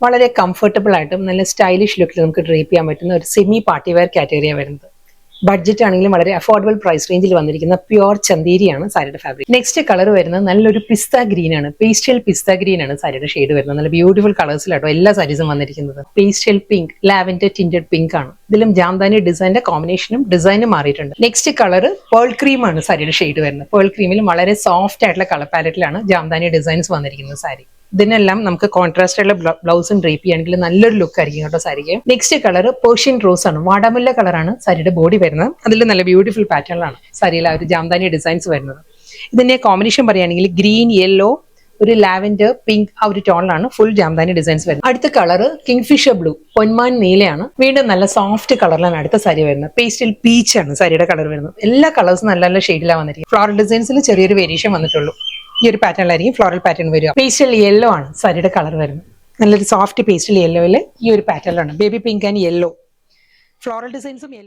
വളരെ കംഫർട്ടബിൾ ആയിട്ടും നല്ല സ്റ്റൈലിഷ് ലുക്കിൽ നമുക്ക് ഡ്രേപ്പ് ചെയ്യാൻ പറ്റുന്ന ഒരു സെമി പാർട്ടി വെയർ കാറ്റഗറിയാണ് വരുന്നത്. ബഡ്ജറ്റ് ആണെങ്കിലും വളരെ അഫോർഡബിൾ പ്രൈസ് റേഞ്ചിൽ വന്നിരിക്കുന്ന പ്യുവർ ചന്തേരിയാണ് സാരിയുടെ ഫാബ്രിക്. നെക്സ്റ്റ് കളർ വരുന്നത് നല്ലൊരു പിസ്ത ഗ്രീൻ ആണ്. പേസ്റ്റൽ പിസ്ത ഗ്രീൻ ആണ് സാരിയുടെ ഷെയ്ഡ് വരുന്നത്. നല്ല ബ്യൂട്ടിഫുൾ കളേഴ്സിലാട്ടോ എല്ലാ സാരീസും വന്നിരിക്കുന്നത്. Pastel pink, lavender tinted pink ആണ്. ഇതിലും ജാംദാനി ഡിസൈനിന്റെ കോമ്പിനേഷനും ഡിസൈനും മാറിയിട്ടുണ്ട്. നെക്സ്റ്റ് കളർ പേൾ ക്രീം ആണ് സാരിയുടെ ഷെയ്ഡ് വരുന്നത്. പേൾ ക്രീമിൽ വളരെ സോഫ്റ്റ് ആയിട്ടുള്ള കളർ പാലറ്റിലാണ് ജാംദാനി ഡിസൈൻസ് വന്നിരിക്കുന്നത് സാരി. ഇതിനെല്ലാം നമുക്ക് കോൺട്രാസ്റ്റ് ആയിട്ടുള്ള ബ്ലൗസും ഡ്രേപ്പ് ചെയ്യുകയാണെങ്കിൽ നല്ലൊരു ലുക്ക് ആയിരിക്കും കേട്ടോ സാരിക്ക്. നെക്സ്റ്റ് കളർ പേർഷ്യൻ റോസ് ആണ്. വാടാമുല്ല കളറാണ് സാരിയുടെ ബോഡി വരുന്നത്. അതിൽ നല്ല ബ്യൂട്ടിഫുൾ പാറ്റേണിലാണ് സാരിയിൽ ആ ഒരു ജാംദാനി ഡിസൈൻസ് വരുന്നത്. ഇതിന്റെ കോമ്പിനേഷൻ പറയുകയാണെങ്കിൽ ഗ്രീൻ, യെല്ലോ, ഒരു ലാവൻഡർ, പിങ്ക് ആ ഒരു ടോണിലാണ് ഫുൾ ജാംദാനി ഡിസൈൻസ് വരുന്നത്. അടുത്ത കളർ കിങ്ഫിഷർ ബ്ലൂ, പൊന്മാൻ നീലയാണ്. വീണ്ടും നല്ല സോഫ്റ്റ് കളറിലാണ് അടുത്ത സാരി വരുന്നത്. പേസ്റ്റൽ പീച്ച് ആണ് സാരിയുടെ കളർ വരുന്നത്. എല്ലാ കളേഴ്സും നല്ല നല്ല ഷെയ്ഡിലാണ് വന്നിരിക്കും. ഫ്ലോറൽ ഡിസൈൻസിൽ ചെറിയൊരു വേരിയേഷൻ വന്നിട്ടുള്ളൂ. ഈ ഒരു പാറ്റേണിലായിരിക്കും ഫ്ലോറൽ പാറ്റേൺ വരിക. പേസ്റ്റൽ യെല്ലോ ആണ് സാരിയുടെ കളർ വരുന്നത്. നല്ലൊരു സോഫ്റ്റ് പേസ്റ്റൽ യെല്ലോയില് ഈ ഒരു പാറ്റേണിലാണ്. Baby pink and yellow. Floral ഡിസൈൻസും യെല്ലോ.